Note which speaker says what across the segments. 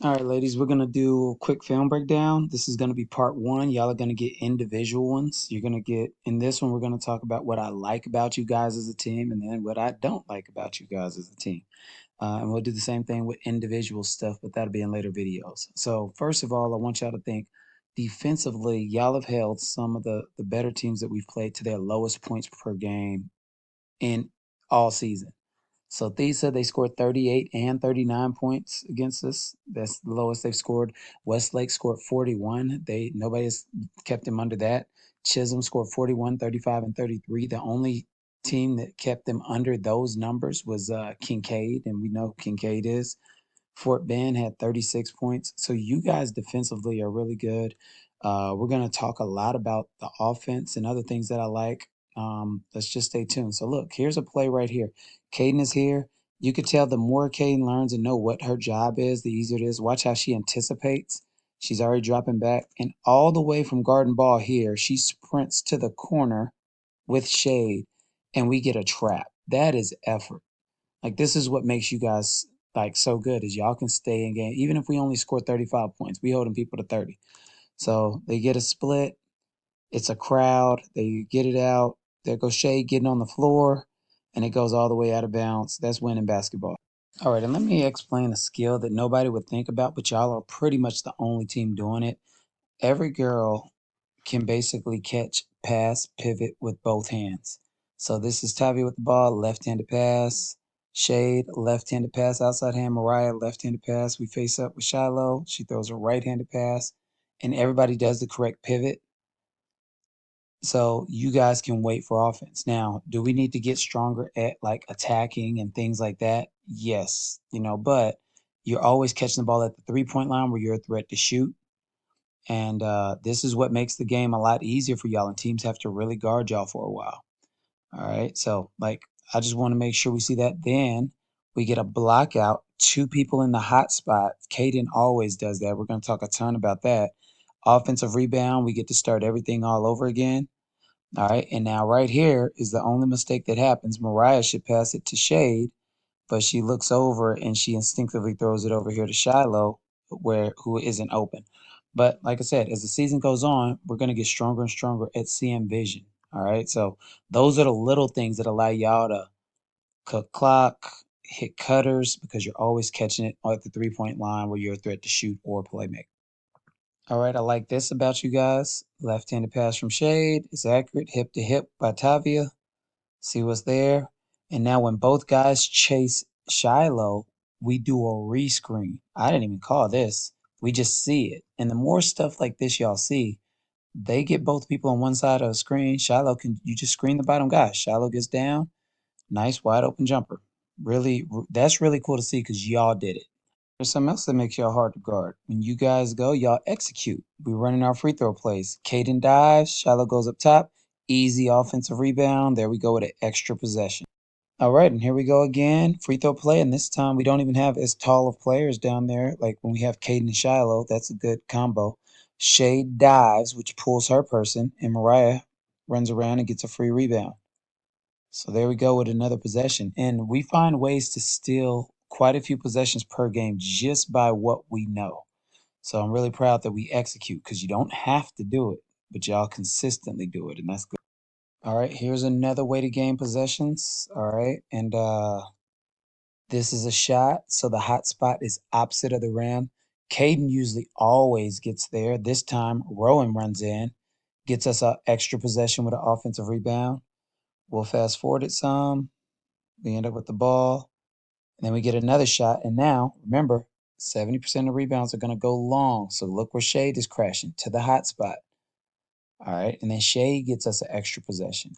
Speaker 1: All right, ladies, we're gonna do a quick film breakdown. This is gonna be part one. Y'all are gonna get individual ones. You're gonna get in this one. We're gonna talk about what I like about you guys as a team, and then what I don't like about you guys as a team. And we'll do the same thing with individual stuff, but that'll be in later videos. So first of all, I want y'all to think defensively. Y'all have held some of the better teams that we've played to their lowest points per game in all season. So Thesa, they scored 38 and 39 points against us. That's the lowest they've scored. Westlake scored 41. Nobody has kept them under that. Chisholm scored 41, 35, and 33. The only team that kept them under those numbers was Kincaid, and we know who Kincaid is. Fort Bend had 36 points. So you guys defensively are really good. We're going to talk a lot about the offense and other things that I like. Let's just stay tuned. So look, here's a play right here. Caden is here. You could tell the more Caden learns and know what her job is, the easier it is. Watch how she anticipates. She's already dropping back. And all the way from garden ball here, she sprints to the corner with shade, and we get a trap. That is effort. Like this is what makes you guys like so good is y'all can stay in game. Even if we only score 35 points, we holding people to 30. So they get a split. It's a crowd. They get it out. There goes Shay getting on the floor, and it goes all the way out of bounds. That's winning basketball. All right, and let me explain a skill that nobody would think about, but y'all are pretty much the only team doing it. Every girl can basically catch, pass, pivot with both hands. So this is Tavia with the ball, left-handed pass. Shade, left-handed pass, outside hand. Mariah, left-handed pass. We face up with Shiloh. She throws a right-handed pass, and everybody does the correct pivot. So you guys can wait for offense. Now, do we need to get stronger at like attacking and things like that? Yes, but you're always catching the ball at the 3-point line where you're a threat to shoot. And this is what makes the game a lot easier for y'all, and teams have to really guard y'all for a while. All right. So, like, I just want to make sure we see that. Then we get a block out, two people in the hot spot. Caden always does that. We're going to talk a ton about that. Offensive rebound, we get to start everything all over again. All right. And now, right here is the only mistake that happens. Mariah should pass it to Shade, but she looks over and she instinctively throws it over here to Shiloh, who isn't open. But like I said, as the season goes on, we're going to get stronger and stronger at CM vision. All right. So those are the little things that allow y'all to cook clock, hit cutters, because you're always catching it at the 3-point line where you're a threat to shoot or play make. All right. I like this about you guys. Left-handed pass from Shade is accurate. Hip to hip by Tavia. See what's there? And now when both guys chase Shiloh, we do a rescreen. I didn't even call this. We just see it. And the more stuff like this y'all see, they get both people on one side of the screen. You just screen the bottom guy. Shiloh gets down. Nice wide open jumper. Really, that's really cool to see because y'all did it. There's something else that makes y'all hard to guard. When you guys go, y'all execute. We're running our free throw plays. Caden dives. Shiloh goes up top. Easy offensive rebound. There we go with an extra possession. All right, and here we go again. Free throw play, and this time we don't even have as tall of players down there. Like when we have Caden and Shiloh, that's a good combo. Shade dives, which pulls her person, and Mariah runs around and gets a free rebound. So there we go with another possession. And we find ways to steal quite a few possessions per game just by what we know. So I'm really proud that we execute because you don't have to do it, but y'all consistently do it, and that's good. All right, here's another way to gain possessions. All right, and this is a shot, so the hot spot is opposite of the rim. Caden usually always gets there. This time, Rowan runs in, gets us an extra possession with an offensive rebound. We'll fast forward it some. We end up with the ball, and then we get another shot. And now, remember, 70% of rebounds are going to go long. So look where Shade is crashing to the hot spot. All right. And then Shade gets us an extra possession.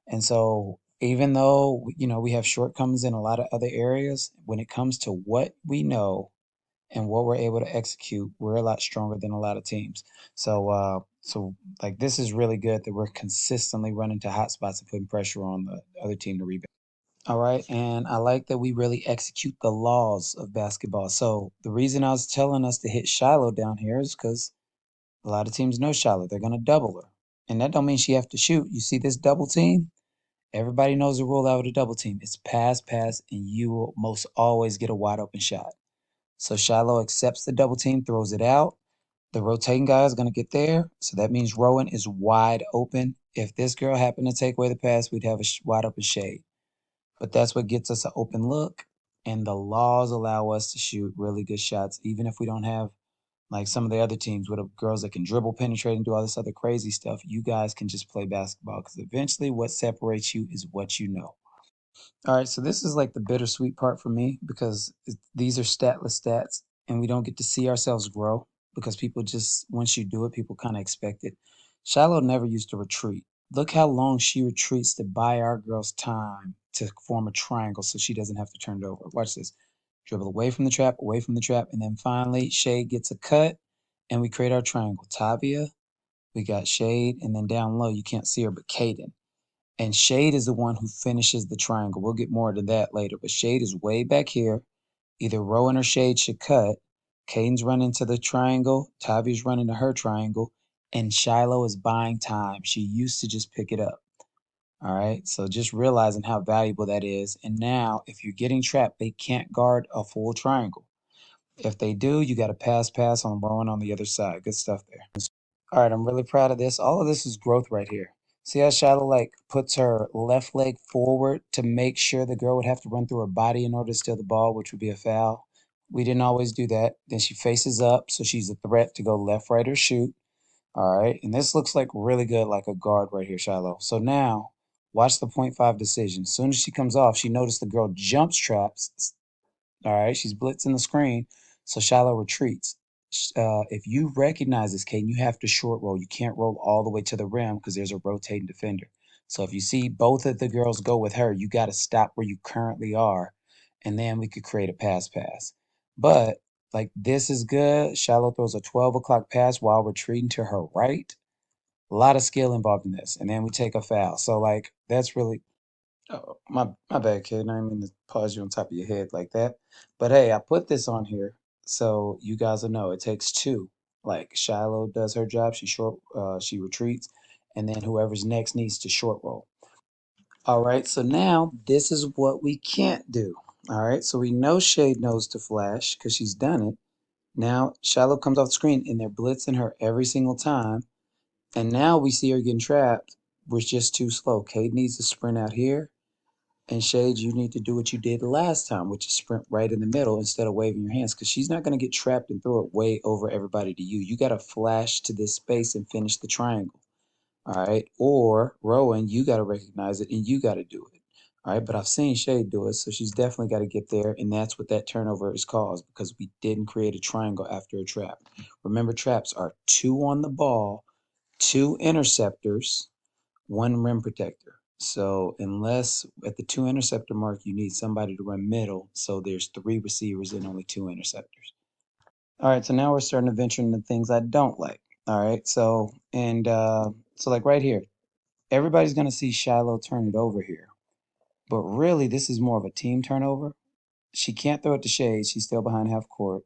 Speaker 1: And so even though, we have shortcomings in a lot of other areas, when it comes to what we know and what we're able to execute, we're a lot stronger than a lot of teams. So like this is really good that we're consistently running to hot spots and putting pressure on the other team to rebound. All right, and I like that we really execute the laws of basketball. So the reason I was telling us to hit Shiloh down here is because a lot of teams know Shiloh. They're gonna double her. And that don't mean she have to shoot. You see this double team? Everybody knows the rule out of a double team. It's pass, pass, and you will most always get a wide open shot. So Shiloh accepts the double team, throws it out. The rotating guy is going to get there. So that means Rowan is wide open. If this girl happened to take away the pass, we'd have a wide open shade. But that's what gets us an open look. And the laws allow us to shoot really good shots, even if we don't have like some of the other teams with girls that can dribble, penetrate, and do all this other crazy stuff. You guys can just play basketball because eventually what separates you is what you know. All right, so this is like the bittersweet part for me because these are statless stats and we don't get to see ourselves grow because people just, once you do it, people kind of expect it. Shiloh never used to retreat. Look how long she retreats to buy our girls time to form a triangle so she doesn't have to turn it over. Watch this. Dribble away from the trap, and then finally Shade gets a cut and we create our triangle. Tavia, we got Shade, and then down low, you can't see her, but Kaden. And Shade is the one who finishes the triangle. We'll get more to that later, but Shade is way back here. Either Rowan or Shade should cut. Caden's running to the triangle. Tavia's running to her triangle. And Shiloh is buying time. She used to just pick it up. All right. So just realizing how valuable that is. And now, if you're getting trapped, they can't guard a full triangle. If they do, you got to pass on Rowan on the other side. Good stuff there. All right, I'm really proud of this. All of this is growth right here. See how Shiloh like puts her left leg forward to make sure the girl would have to run through her body in order to steal the ball, which would be a foul. We didn't always do that. Then she faces up, so she's a threat to go left, right, or shoot. All right, and this looks like really good, like a guard right here, Shiloh. So now, watch the point 0.5 decision. As soon as she comes off, she noticed the girl jumps traps. All right, she's blitzing the screen, so Shiloh retreats. If you recognize this, Caden, you have to short roll. You can't roll all the way to the rim because there's a rotating defender. So if you see both of the girls go with her, you got to stop where you currently are, and then we could create a pass. But like this is good. Shiloh throws a 12 o'clock pass while retreating to her right. A lot of skill involved in this, and then we take a foul. So like that's really Oh, my bad, kid. I didn't mean to pause you on top of your head like that. But hey, I put this on here so you guys will know it takes two. Like Shiloh does her job, she retreats, and then whoever's next needs to short roll. All right, so now this is what we can't do. All right, so we know Shade knows to flash because she's done it. Now Shiloh comes off the screen and they're blitzing her every single time. And now we see her getting trapped. We're just too slow. Cade needs to sprint out here. And Shades, you need to do what you did last time, which is sprint right in the middle instead of waving your hands, because she's not going to get trapped and throw it way over everybody to you. You got to flash to this space and finish the triangle. All right. Or Rowan, you got to recognize it and you got to do it. All right. But I've seen Shade do it. So she's definitely got to get there. And that's what that turnover is caused because we didn't create a triangle after a trap. Remember, traps are two on the ball, two interceptors, one rim protector. So unless at the two interceptor mark, you need somebody to run middle. So there's three receivers and only two interceptors. All right, so now we're starting to venture into things I don't like. All right, so like right here, everybody's gonna see Shiloh turn it over here, but really this is more of a team turnover. She can't throw it to Shade. She's still behind half court.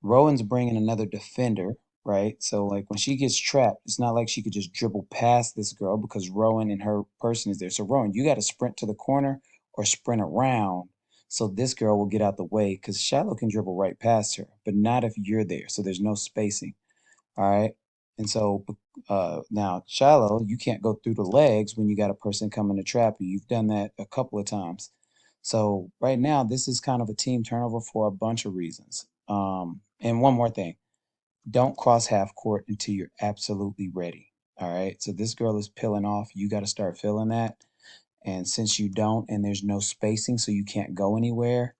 Speaker 1: Rowan's bringing another defender, right? So like when she gets trapped, it's not like she could just dribble past this girl because Rowan and her person is there. So Rowan, you got to sprint to the corner or sprint around so this girl will get out the way because Shiloh can dribble right past her, but not if you're there. So there's no spacing. All right. And so now Shiloh, you can't go through the legs when you got a person coming to trap you. You've done that a couple of times. So right now, this is kind of a team turnover for a bunch of reasons. And one more thing, don't cross half court until you're absolutely ready. All right. So this girl is peeling off. You got to start feeling that. And since you don't, and there's no spacing, so you can't go anywhere,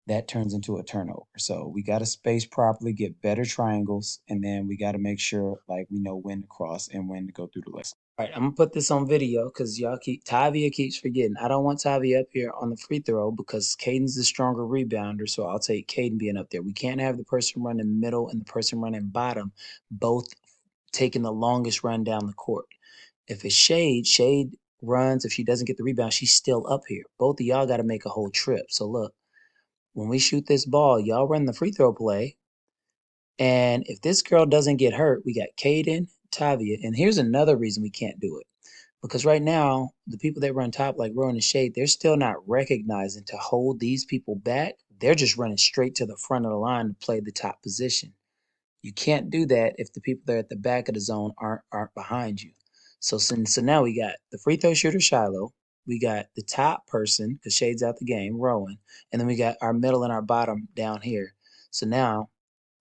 Speaker 1: that turns into a turnover. So we got to space properly, get better triangles, and then we got to make sure like we know when to cross and when to go through the list. All right, I'm gonna put this on video because y'all Tavia keeps forgetting. I don't want Tavia up here on the free throw because Caden's the stronger rebounder, so I'll take Caden being up there. We can't have the person running middle and the person running bottom both taking the longest run down the court. If it's Shade runs. If she doesn't get the rebound, she's still up here. Both of y'all got to make a whole trip. So look, when we shoot this ball, y'all run the free throw play. And if this girl doesn't get hurt, we got Caden, Tavia. And here's another reason we can't do it. Because right now, the people that run top, like Rowan and Shade, they're still not recognizing to hold these people back they're just running straight to the front of the line to play the top position. You can't do that if the people that are at the back of the zone aren't behind you. So now we got the free throw shooter Shiloh, we got the top person because Shade's out the game, Rowan, and then we got our middle and our bottom down here. So now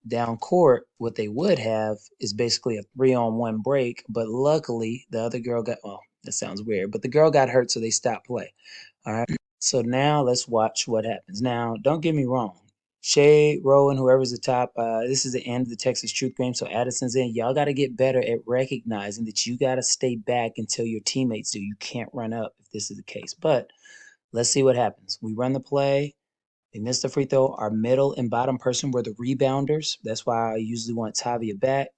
Speaker 1: down court, what they would have is basically a 3-on-1 break, but luckily the other girl got, well, that sounds weird, but the girl got hurt, so they stopped play. All right. So now let's watch what happens. Now, don't get me wrong. Shay, Rowan, whoever's the top, this is the end of the Texas Truth game. So Addison's in. Y'all got to get better at recognizing that you got to stay back until your teammates do. You can't run up if this is the case. But let's see what happens. We run the play. They missed the free throw. Our middle and bottom person were the rebounders. That's why I usually want Tavia back.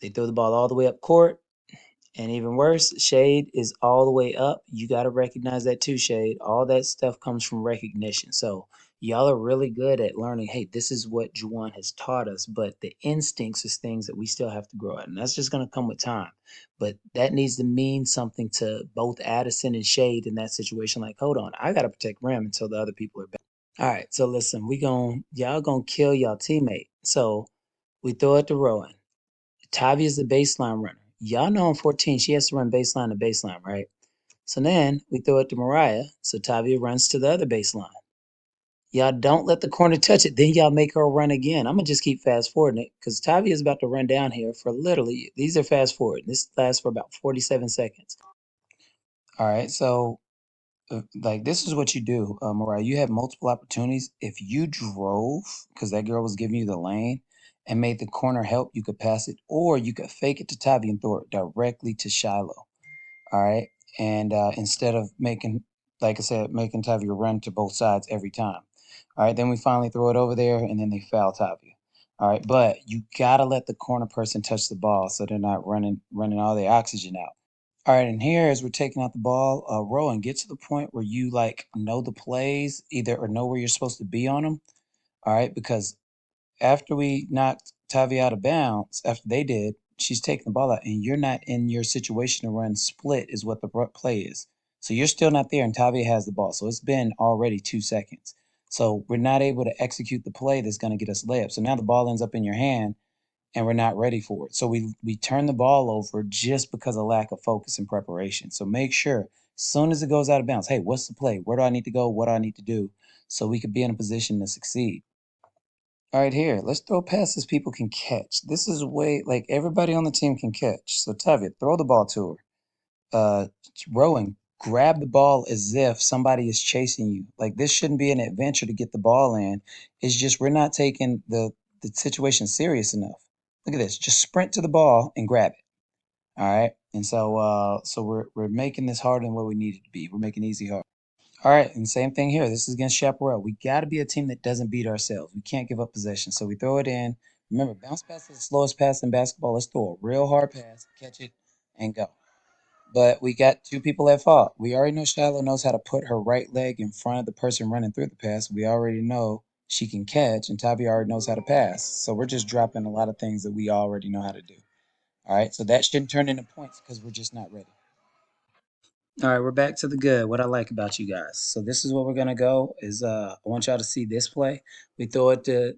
Speaker 1: They throw the ball all the way up court. And even worse, Shade is all the way up. You got to recognize that too, Shade. All that stuff comes from recognition. So y'all are really good at learning, hey, this is what Juwan has taught us, but the instincts is things that we still have to grow at. And that's just going to come with time. But that needs to mean something to both Addison and Shade in that situation. Like, hold on, I got to protect Rim until the other people are back. All right, so listen, y'all gonna kill y'all teammate. So we throw it to Rowan. Tavia's the baseline runner. Y'all know in 14, she has to run baseline to baseline, right? So then we throw it to Mariah. So Tavia runs to the other baseline. Y'all don't let the corner touch it. Then y'all make her run again. I'm going to just keep fast forwarding it because Tavia is about to run down here for literally, these are fast forward. This lasts for about 47 seconds. All right. So, like, this is what you do, Mariah. You have multiple opportunities. If you drove, because that girl was giving you the lane, and made the corner help, you could pass it, or you could fake it to Tavia and throw it directly to Shiloh. All right. And instead of making, like I said, making Tavia run to both sides every time. All right. Then we finally throw it over there and then they foul Tavia. All right. But you got to let the corner person touch the ball so they're not running all their oxygen out. All right. And here, as we're taking out the ball, Rowan, get to the point where you like know the plays either or know where you're supposed to be on them. All right. Because after we knocked Tavi out of bounds, after they did, she's taking the ball out, and you're not in your situation to run split, is what the play is. So you're still not there, and Tavi has the ball. So it's been already 2 seconds. So we're not able to execute the play that's going to get us layup. So now the ball ends up in your hand, and we're not ready for it. So we turn the ball over just because of lack of focus and preparation. So make sure, as soon as it goes out of bounds, hey, what's the play? Where do I need to go? What do I need to do? So we could be in a position to succeed. All right, here, let's throw passes people can catch. This is way, like, everybody on the team can catch. So, Tavia, throw the ball to her. Uh, Rowan, grab the ball as if somebody is chasing you. Like, this shouldn't be an adventure to get the ball in. It's just we're not taking the situation serious enough. Look at this. Just sprint to the ball and grab it. All right. And so we're making this harder than what we need it to be. We're making it easy hard. All right, and same thing here. This is against Chaparral. We got to be a team that doesn't beat ourselves. We can't give up possession. So we throw it in. Remember, bounce pass is the slowest pass in basketball. Let's throw a real hard pass, catch it, and go. But we got two people at fault. We already know Shiloh knows how to put her right leg in front of the person running through the pass. We already know she can catch, and Tavi already knows how to pass. So we're just dropping a lot of things that we already know how to do. All right, so that shouldn't turn into points because we're just not ready. All right, we're back to the good. What I like about you guys. So this is what we're gonna go. Is I want y'all to see this play. We throw it to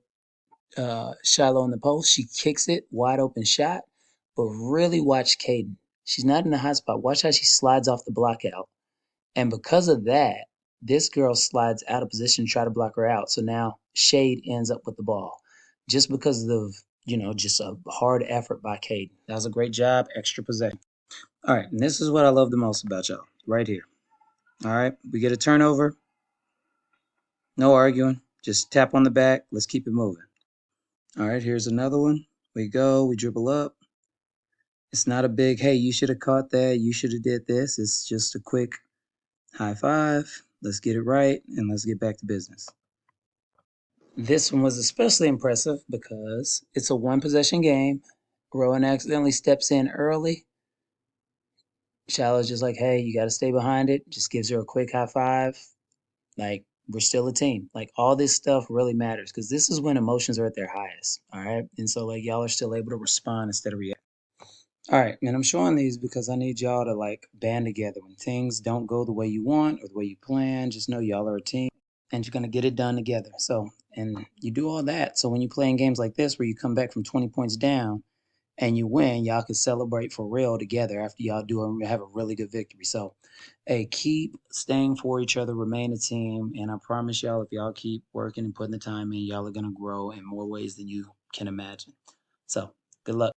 Speaker 1: Shiloh in the post. She kicks it, wide open shot. But really watch Caden. She's not in the hot spot. Watch how she slides off the block out. And because of that, this girl slides out of position to try to block her out. So now Shade ends up with the ball. Just because of, just a hard effort by Caden. That was a great job, extra possession. All right, and this is what I love the most about y'all, right here. All right, we get a turnover. No arguing. Just tap on the back. Let's keep it moving. All right, here's another one. We go. We dribble up. It's not a big, hey, you should have caught that. You should have did this. It's just a quick high five. Let's get it right, and let's get back to business. This one was especially impressive because it's a one-possession game. Rowan accidentally steps in early. Shallow's just like, hey, you got to stay behind it. Just gives her a quick high five. Like, we're still a team. Like, all this stuff really matters because this is when emotions are at their highest. All right. And so, like, y'all are still able to respond instead of react. All right. And I'm showing these because I need y'all to, like, band together when things don't go the way you want or the way you plan. Just know y'all are a team. and you're gonna get it done together. So, and you do all that. So when you play in games like this where you come back from 20 points down and you win, y'all can celebrate for real together after y'all have a really good victory. So, hey, keep staying for each other, remain a team, and I promise y'all, if y'all keep working and putting the time in, y'all are gonna grow in more ways than you can imagine. So, good luck.